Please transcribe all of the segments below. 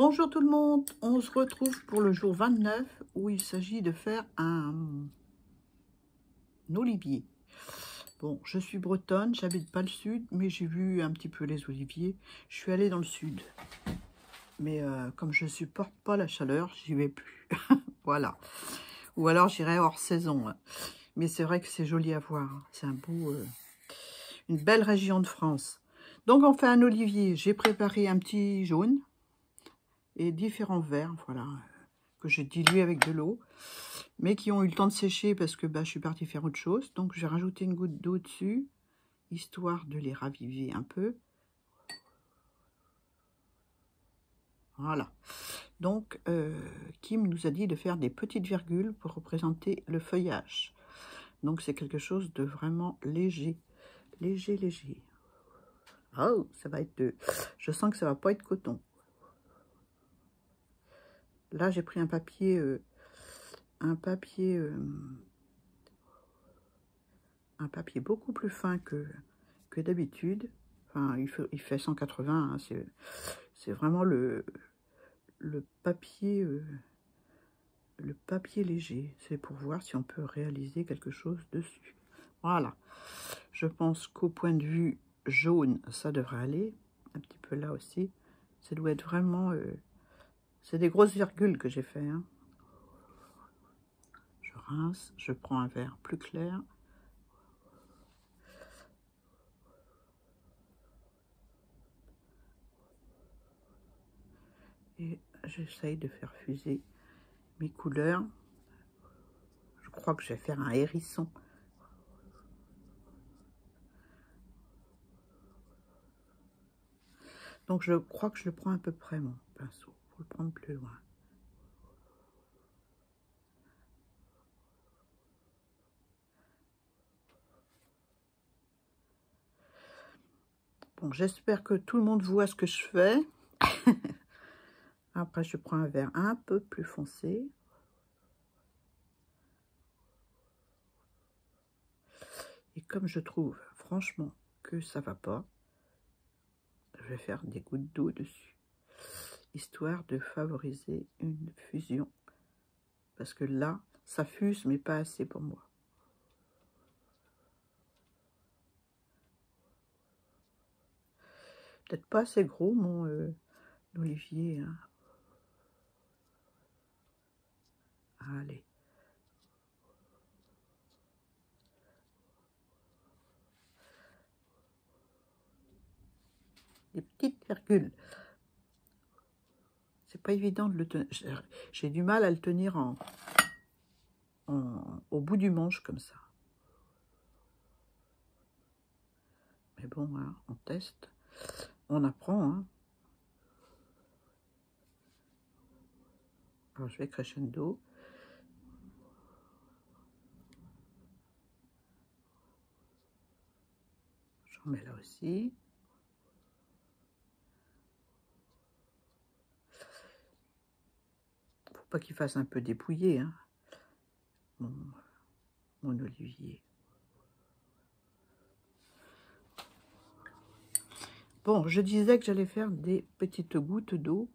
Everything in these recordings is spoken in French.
Bonjour tout le monde, on se retrouve pour le jour 29 où il s'agit de faire un olivier. Bon, je suis bretonne, j'habite pas le sud, mais j'ai vu un petit peu les oliviers. Je suis allée dans le sud, mais comme je supporte pas la chaleur, j'y vais plus. Voilà. Ou alors j'irai hors saison. Hein. Mais c'est vrai que c'est joli à voir. C'est un beau, une belle région de France. Donc on fait un olivier. J'ai préparé un petit jaune et différents verres, voilà, que j'ai dilué avec de l'eau, mais qui ont eu le temps de sécher parce que je suis partie faire autre chose. Donc j'ai rajouté une goutte d'eau dessus, histoire de les raviver un peu. Voilà. Donc, Kim nous a dit de faire des petites virgules pour représenter le feuillage. Donc c'est quelque chose de vraiment léger. Léger, léger. Oh, ça va être de... Je sens que ça va pas être coton. Là, j'ai pris un papier beaucoup plus fin que d'habitude. Enfin, il fait 180, hein, c'est vraiment le papier léger. C'est pour voir si on peut réaliser quelque chose dessus. Voilà. Je pense qu'au point de vue jaune, ça devrait aller. Un petit peu là aussi. Ça doit être vraiment... c'est des grosses virgules que j'ai fait. Hein. Je rince, je prends un verre plus clair. Et j'essaye de faire fuser mes couleurs. Je crois que je vais faire un hérisson. Donc je crois que je le prends à peu près, mon pinceau, pour le prendre plus loin. Bon, j'espère que tout le monde voit ce que je fais. Après, je prends un vert un peu plus foncé. Et comme je trouve, franchement, que ça va pas, je vais faire des gouttes d'eau dessus. Histoire de favoriser une fusion. Parce que là, ça fuse, mais pas assez pour moi. Peut-être pas assez gros, mon olivier. Hein. Allez. Des petites virgules. C'est pas évident de le tenir. J'ai du mal à le tenir au bout du manche comme ça. Mais bon, hein, on teste. On apprend. Hein. Alors, je vais crescendo. J'en mets là aussi. Faut pas qu'il fasse un peu dépouillé, hein, mon olivier. Bon, je disais que j'allais faire des petites gouttes d'eau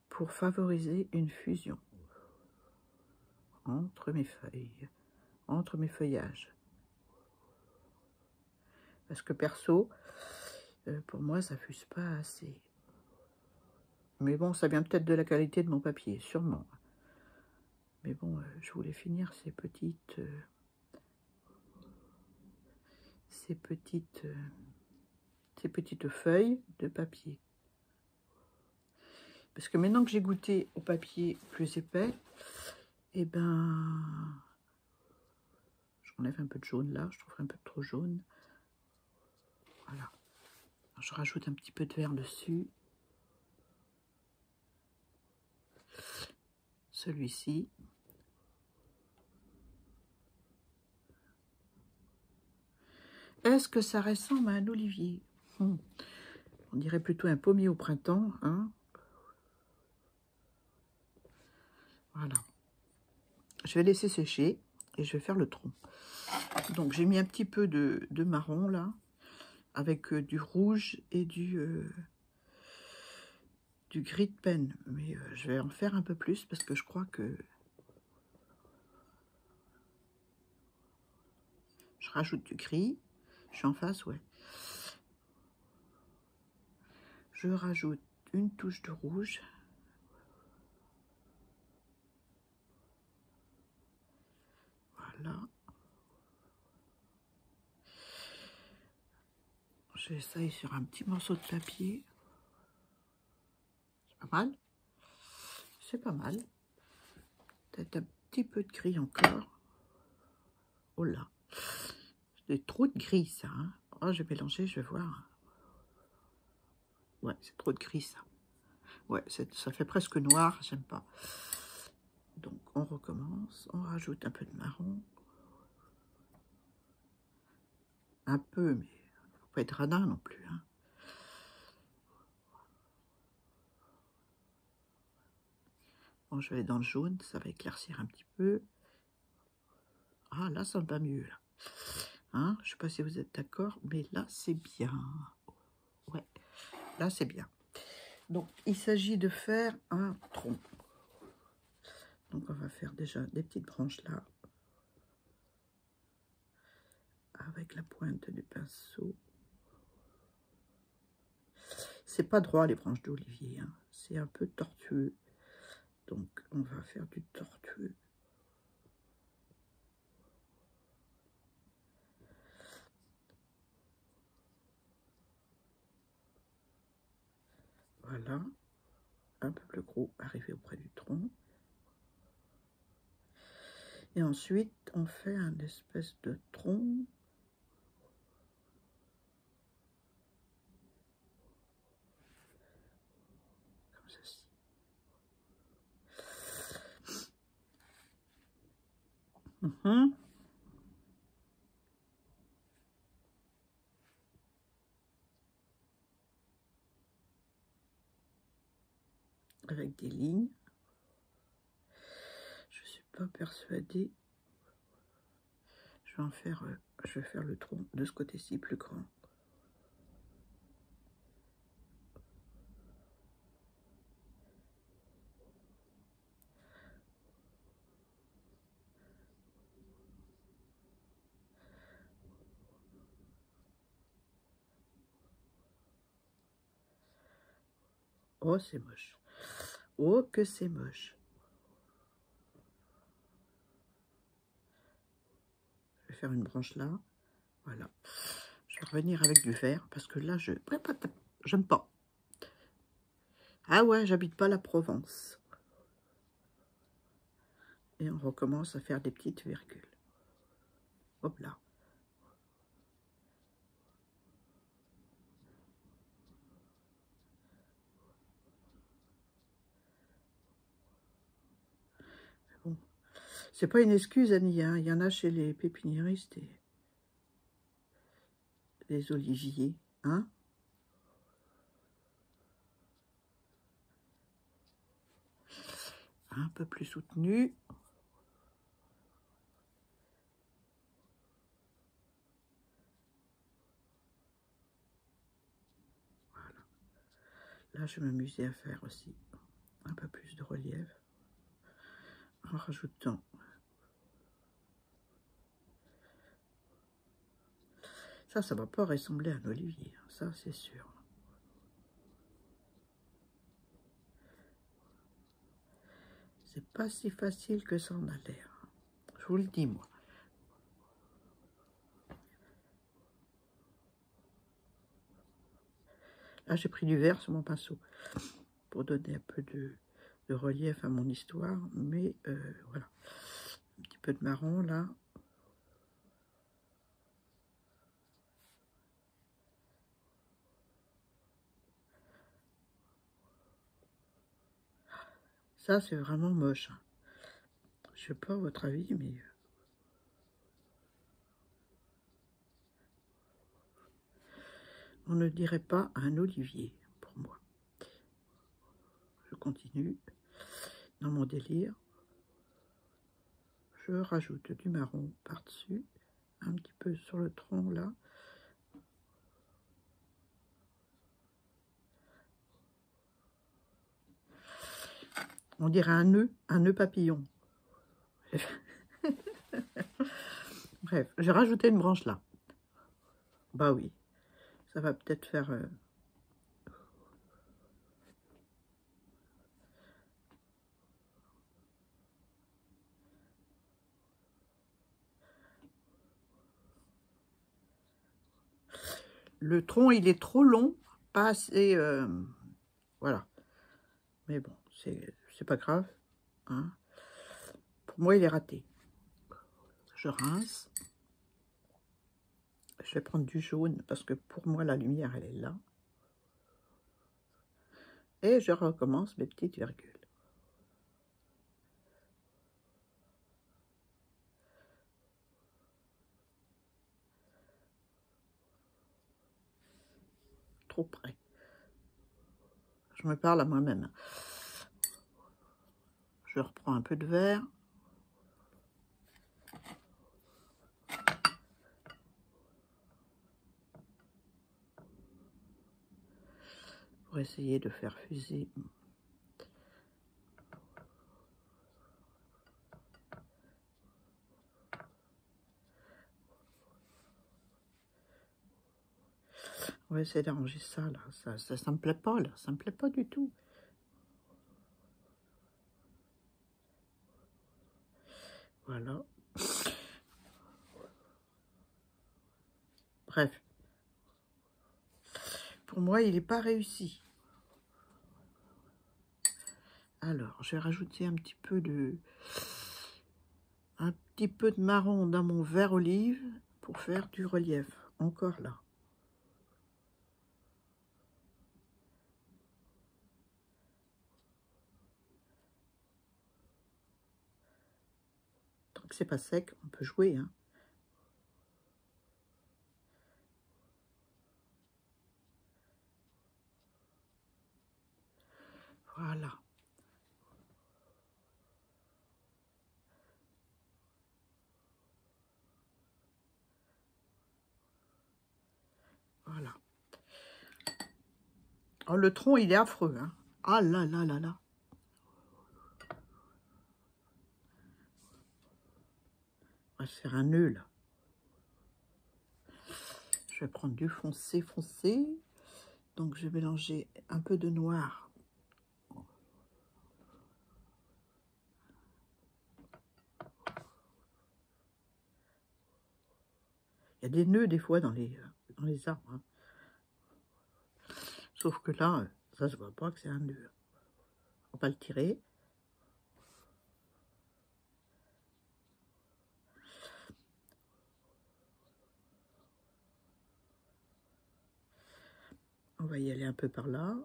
pour favoriser une fusion entre mes feuilles, entre mes feuillages. Parce que perso, pour moi, ça fuse pas assez. Mais bon, ça vient peut-être de la qualité de mon papier, sûrement. Mais bon, je voulais finir ces petites feuilles de papier. Parce que maintenant que j'ai goûté au papier plus épais, eh ben, j'enlève un peu de jaune là, je trouve un peu trop jaune. Voilà. Alors, je rajoute un petit peu de vert dessus. Celui-ci. Est-ce que ça ressemble à un olivier? On dirait plutôt un pommier au printemps, hein? Voilà. Je vais laisser sécher et je vais faire le tronc. Donc j'ai mis un petit peu de marron là, avec du rouge et du du gris de peine, mais je vais en faire un peu plus parce que je crois que je rajoute du gris. Je suis en face, ouais. Je rajoute une touche de rouge. Voilà. J'essaye sur un petit morceau de papier. C'est pas mal. C'est pas mal. Peut-être un petit peu de gris encore. Oh là. C'est trop de gris, ça. Hein. Oh, je vais mélanger, je vais voir. Ouais, c'est trop de gris, ça. Ouais, ça fait presque noir, j'aime pas. Donc, on recommence. On rajoute un peu de marron. Un peu, mais faut pas être radin non plus. Hein. Bon, je vais aller dans le jaune, ça va éclaircir un petit peu. Ah, là, ça va mieux. Là. Hein, je sais pas si vous êtes d'accord, mais là, c'est bien. Ouais, là, c'est bien. Donc, il s'agit de faire un tronc. Donc, on va faire déjà des petites branches là. Avec la pointe du pinceau. C'est pas droit, les branches d'olivier. Hein. C'est un peu tortueux. Donc, on va faire du tortueux. Voilà. Un peu plus gros, arrivé auprès du tronc. Et ensuite, on fait un espèce de tronc. Comme ceci. Avec des lignes. Je suis pas persuadée. Je vais en faire, je vais faire le tronc de ce côté-ci plus grand. Oh, c'est moche. Oh, que c'est moche. Je vais faire une branche là. Voilà. Je vais revenir avec du vert parce que là, j'aime pas. Ah ouais, j'habite pas la Provence. Et on recommence à faire des petites virgules. Hop là. Bon. C'est pas une excuse, Annie. Hein. Il y en a chez les pépiniéristes et les oliviers. Hein? Un peu plus soutenu. Voilà. Là, je vais m'amuser à faire aussi un peu plus de relief en rajoutant ça va pas ressembler à un olivier, ça c'est sûr. C'est pas si facile que ça en a l'air. Je vous le dis, moi. Là, j'ai pris du vert sur mon pinceau pour donner un peu de relief à mon histoire, mais voilà. Un petit peu de marron, là. Ça, c'est vraiment moche. Je sais pas votre avis, mais... on ne dirait pas un olivier, pour moi. Je continue dans mon délire. Je rajoute du marron par-dessus, un petit peu sur le tronc, là. On dirait un nœud papillon. Bref, j'ai rajouté une branche là. Bah oui, ça va peut-être faire... Le tronc, il est trop long, pas assez... voilà. Mais bon, c'est pas grave. Hein. Pour moi, il est raté. Je rince. Je vais prendre du jaune parce que pour moi, la lumière, elle est là. Et je recommence mes petites virgules. Trop près. Je me parle à moi-même. Je reprends un peu de vert. Pour essayer de faire fuser. On va essayer d'arranger ça, là. Ça me plaît pas, là. Ça me plaît pas du tout. Voilà. Bref. Pour moi, il n'est pas réussi. Alors, je vais rajouter un petit peu de marron dans mon vert olive pour faire du relief. Encore là. Tant que c'est pas sec, on peut jouer, hein. Voilà. Voilà. Oh, le tronc, il est affreux, hein. Ah là là là là. On va se faire un nœud, là. Je vais prendre du foncé. Donc, je vais mélanger un peu de noir. Il y a des nœuds, des fois, dans les arbres. Hein. Sauf que là, ça se voit pas que c'est un nœud. On va le tirer. On va y aller un peu par là.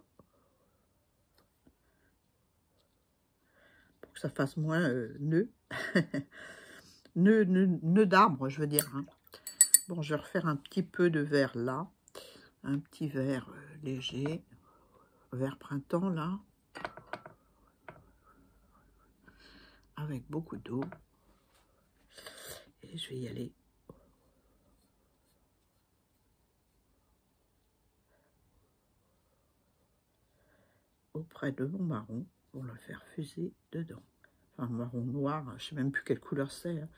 Pour que ça fasse moins nœud. nœud d'arbre, je veux dire. Hein. Bon, je vais refaire un petit peu de vert là. Un petit vert léger. Vert printemps là. Avec beaucoup d'eau. Et je vais y aller. Auprès de mon marron pour le faire fuser dedans. Enfin, marron noir, je ne sais même plus quelle couleur c'est. Hein.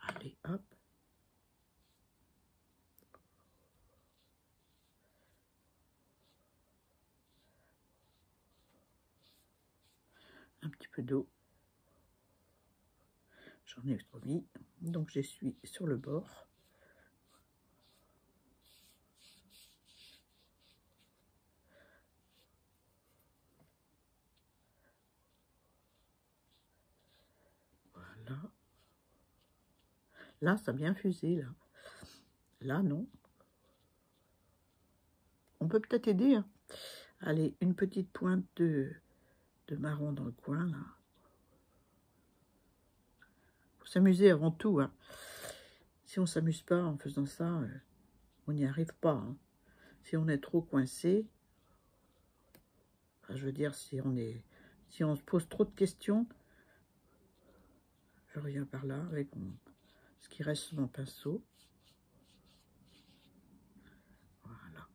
Allez, hop. Un petit peu d'eau. J'en ai trop mis. Donc, j'essuie sur le bord. Voilà. Là, ça a bien fusé, là. Là, non. On peut peut-être aider. Hein. Allez, une petite pointe de marron dans le coin, là. Faut s'amuser avant tout. Hein. Si on ne s'amuse pas en faisant ça, on n'y arrive pas. Hein. Si on est trop coincé, Enfin, je veux dire, si on se pose trop de questions, je reviens par là avec ce qui reste sur mon pinceau. Voilà.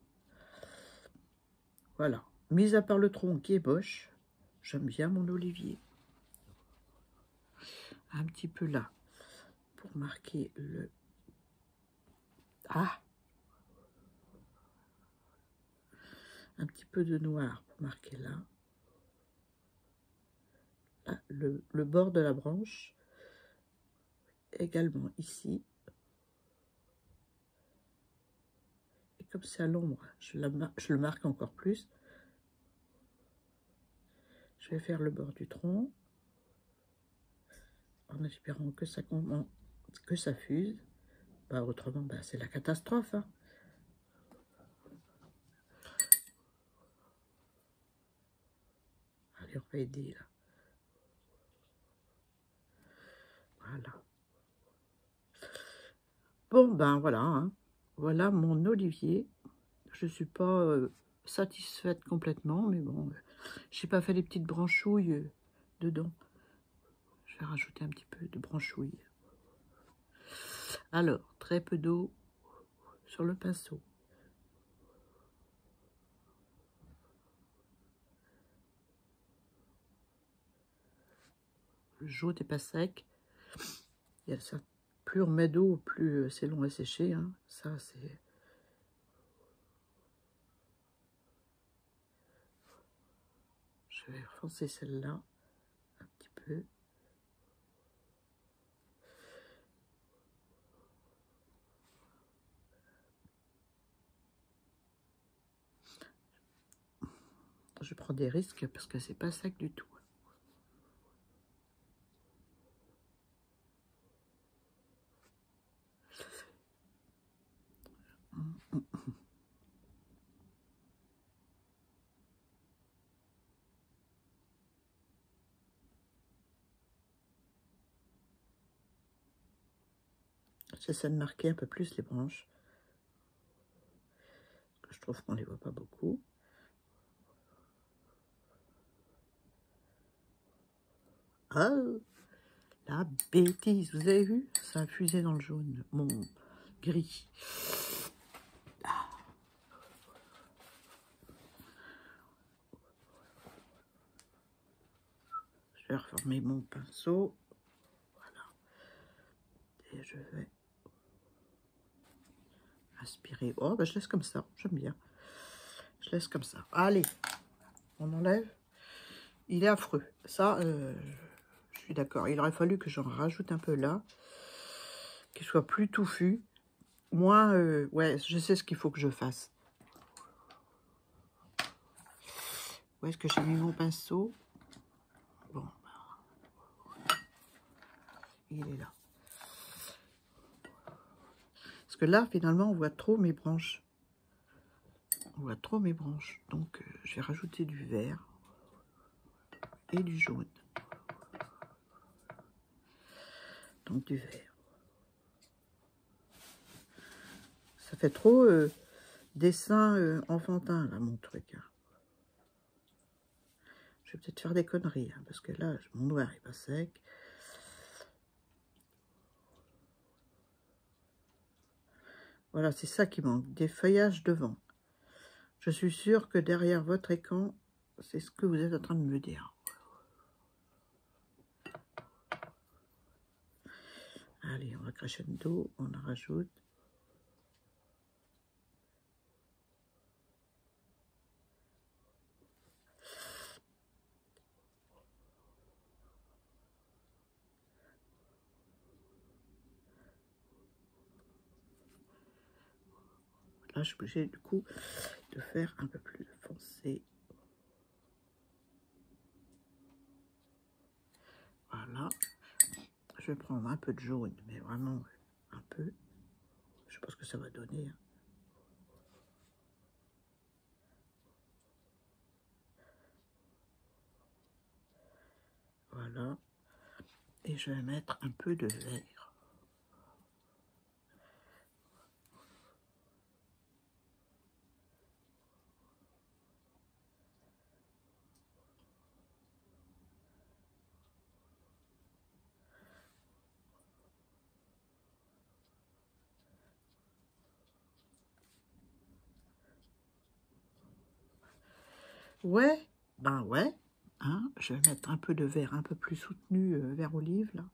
Voilà. Mis à part le tronc qui est moche, j'aime bien mon olivier. Un petit peu là, pour marquer le... Ah! Un petit peu de noir pour marquer là. Là le bord de la branche. Également ici. Et comme c'est à l'ombre, je le marque encore plus. Je vais faire le bord du tronc. En espérant que ça fuse. Bah, autrement, bah, c'est la catastrophe. Hein. Allez, on va aider là. Voilà. Bon, ben voilà. Hein. Voilà mon olivier. Je ne suis pas satisfaite complètement, mais bon, j'ai pas fait les petites branchouilles dedans. Je vais rajouter un petit peu de branchouilles. Alors, très peu d'eau sur le pinceau. Le jaune n'est pas sec. Il y a ça. Plus on met d'eau, plus c'est long à sécher. Hein. Ça, c'est... Je vais renforcer celle-là un petit peu. Je prends des risques parce que c'est pas sec du tout. J'essaie de marquer un peu plus les branches. Je trouve qu'on les voit pas beaucoup. Ah, la bêtise, vous avez vu? Ça a fusé dans le jaune, mon gris. Ah. Je vais reformer mon pinceau. Voilà. Et je vais aspirer. Oh, ben je laisse comme ça, j'aime bien. Je laisse comme ça. Allez, on enlève. Il est affreux. Ça, je suis d'accord. Il aurait fallu que j'en rajoute un peu là. Qu'il soit plus touffu. Moi, ouais, je sais ce qu'il faut que je fasse. Où est-ce que j'ai mis mon pinceau? Bon. Il est là. Parce que là, finalement, on voit trop mes branches. On voit trop mes branches. Donc, je vais rajouter du vert et du jaune. Donc, du vert. Ça fait trop dessin enfantin, là, mon truc. Hein. Je vais peut-être faire des conneries, hein, parce que là, mon noir est pas sec. Voilà, c'est ça qui manque, des feuillages devant. Je suis sûre que derrière votre écran, c'est ce que vous êtes en train de me dire. Allez, on va crescendo, on en rajoute. Là, je suis obligée du coup de faire un peu plus foncé. Voilà. Je vais prendre un peu de jaune, mais vraiment un peu. Je sais pas ce que ça va donner. Hein. Voilà. Et je vais mettre un peu de vert. Ouais, ben ouais. Hein, je vais mettre un peu de verre un peu plus soutenu, vert olive, là.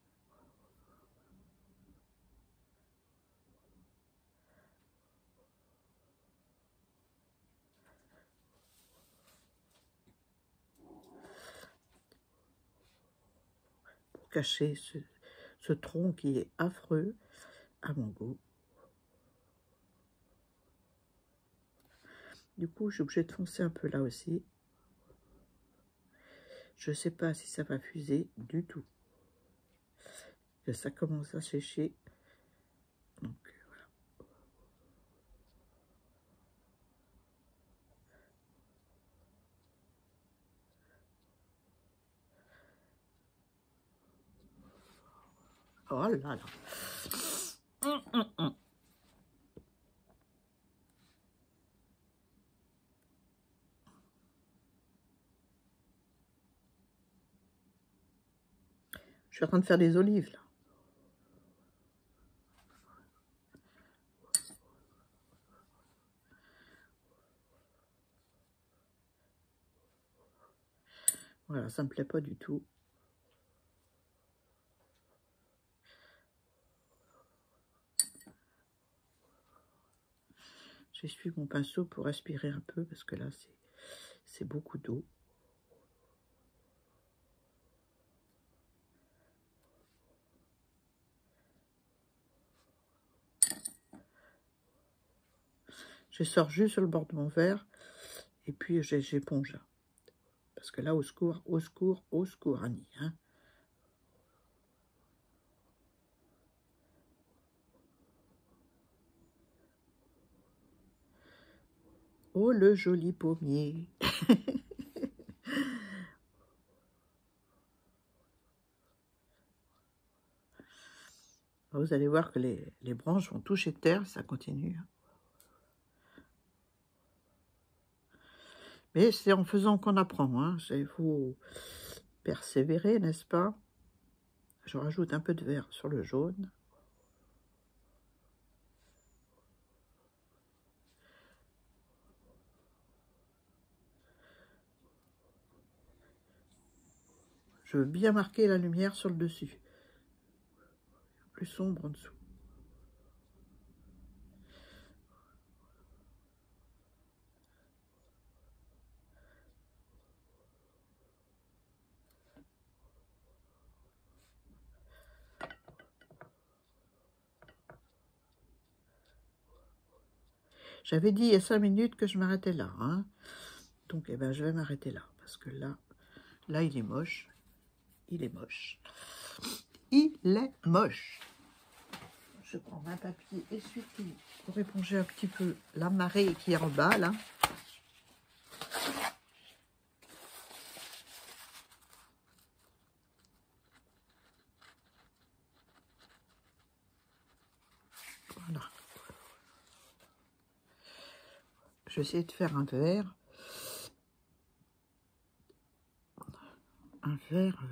Pour cacher ce tronc qui est affreux à mon goût. Du coup, je suis obligée de foncer un peu là aussi. Je ne sais pas si ça va fuser du tout. Que ça commence à sécher. Donc, voilà. Oh là là. Je suis en train de faire des olives, là. Voilà, ça me plaît pas du tout. J'essuie mon pinceau pour respirer un peu, parce que là, c'est beaucoup d'eau. Je sors juste sur le bord de mon verre, et puis j'éponge. Parce que là, au secours, Annie. Hein. Oh, le joli pommier. Vous allez voir que les branches vont toucher terre, ça continue. Mais c'est en faisant qu'on apprend. Hein. Il faut persévérer, n'est-ce pas? Je rajoute un peu de vert sur le jaune. Je veux bien marquer la lumière sur le dessus. Plus sombre en dessous. J'avais dit il y a 5 minutes que je m'arrêtais là. Hein. Donc, eh ben, je vais m'arrêter là. Parce que là, il est moche. Il est moche. Il est moche. Je prends un papier essuie-tout pour éponger un petit peu la marée qui est en bas, là. Voilà. Je vais essayer de faire un verre. Un verre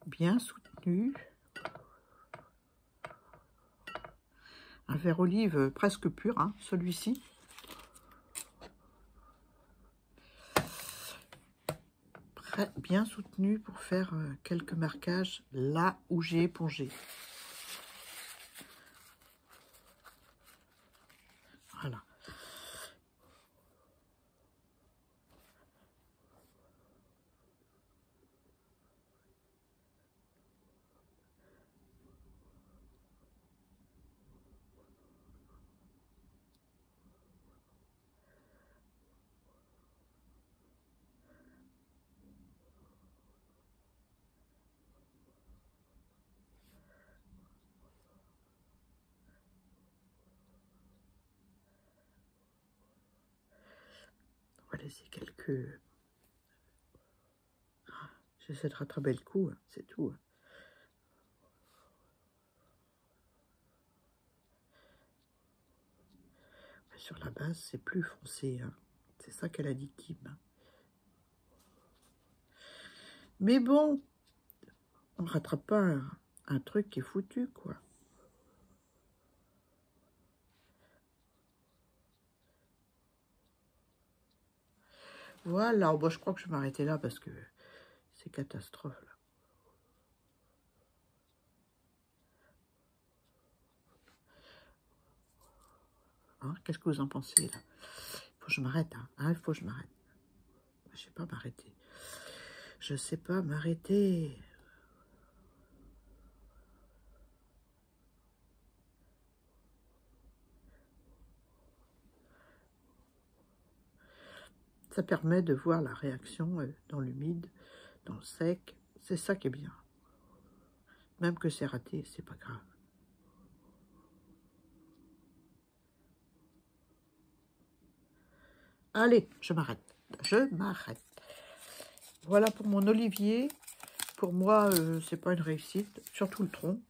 bien soutenu. Un verre olive presque pur, hein, celui-ci. Bien soutenu pour faire quelques marquages là où j'ai épongé. Voilà. On va laisser quelques... J'essaie de rattraper le coup, hein, c'est tout. Sur la base, c'est plus foncé. Hein. C'est ça qu'elle a dit, Kim. Mais bon, on ne rattrape pas un truc qui est foutu, quoi. Voilà, bon, je crois que je vais m'arrêter là parce que c'est catastrophe. Là. Hein, qu'est-ce que vous en pensez là? Il faut que je m'arrête. Hein, il faut que je m'arrête. Je sais pas m'arrêter. Je sais pas m'arrêter. Ça permet de voir la réaction dans l'humide, dans le sec. C'est ça qui est bien. Même que c'est raté, c'est pas grave. Allez, je m'arrête. Je m'arrête. Voilà pour mon olivier. Pour moi, c'est pas une réussite. Surtout le tronc.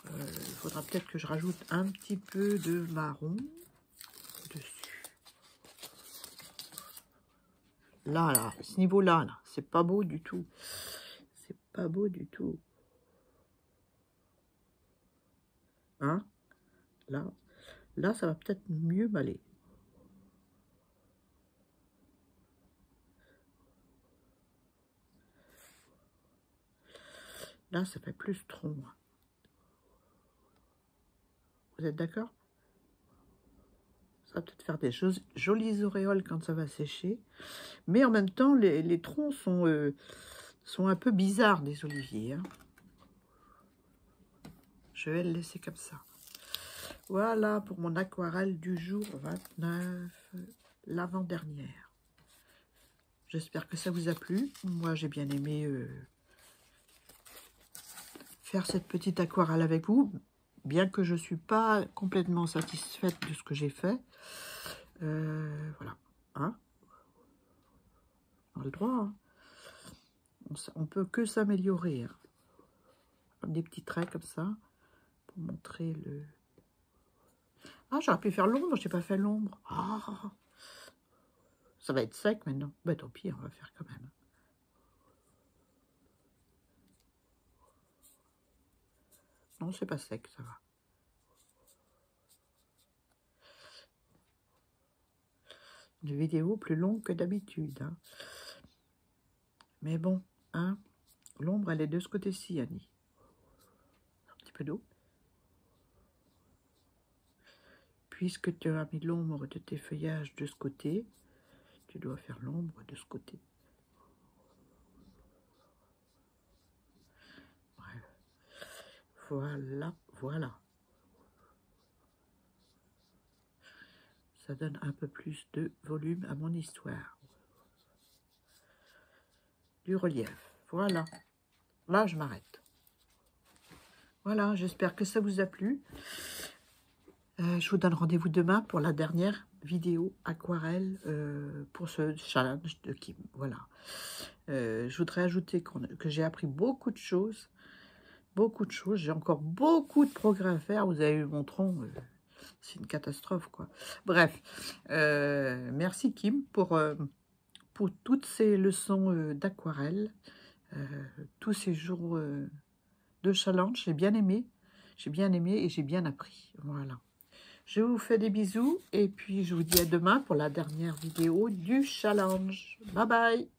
Il faudra peut-être que je rajoute un petit peu de marron dessus. Là, ce niveau-là, là, c'est pas beau du tout. C'est pas beau du tout. Hein? Là, ça va peut-être mieux m'aller. Là, ça fait plus tronc. Vous êtes d'accord? Ça va peut-être faire des jolies auréoles quand ça va sécher. Mais en même temps, les troncs sont un peu bizarres des oliviers. Hein. Je vais le laisser comme ça. Voilà pour mon aquarelle du jour 29, l'avant-dernière. J'espère que ça vous a plu. Moi, j'ai bien aimé faire cette petite aquarelle avec vous. Bien que je ne suis pas complètement satisfaite de ce que j'ai fait. Voilà. Hein, on a le droit. Hein. On peut que s'améliorer. Hein. Des petits traits comme ça. Pour montrer le... Ah, j'aurais pu faire l'ombre. Je n'ai pas fait l'ombre. Ah, ça va être sec maintenant. Bah, tant pis, on va faire quand même. Non, c'est pas sec, ça va. Une vidéo plus longue que d'habitude. Hein. Mais bon, hein, l'ombre, elle est de ce côté-ci, Annie. Un petit peu d'eau. Puisque tu as mis l'ombre de tes feuillages de ce côté, tu dois faire l'ombre de ce côté. Bref. Voilà. Ça donne un peu plus de volume à mon histoire. Du relief. Voilà. Là, je m'arrête. Voilà, j'espère que ça vous a plu. Je vous donne rendez-vous demain pour la dernière vidéo aquarelle pour ce challenge de Kim. Voilà. Je voudrais ajouter que j'ai appris beaucoup de choses. Beaucoup de choses. J'ai encore beaucoup de progrès à faire. Vous avez vu mon tronc. C'est une catastrophe, quoi. Bref. Merci, Kim, pour toutes ces leçons d'aquarelle. Tous ces jours de challenge. J'ai bien aimé. J'ai bien aimé et j'ai bien appris. Voilà. Je vous fais des bisous et puis je vous dis à demain pour la dernière vidéo du challenge. Bye bye!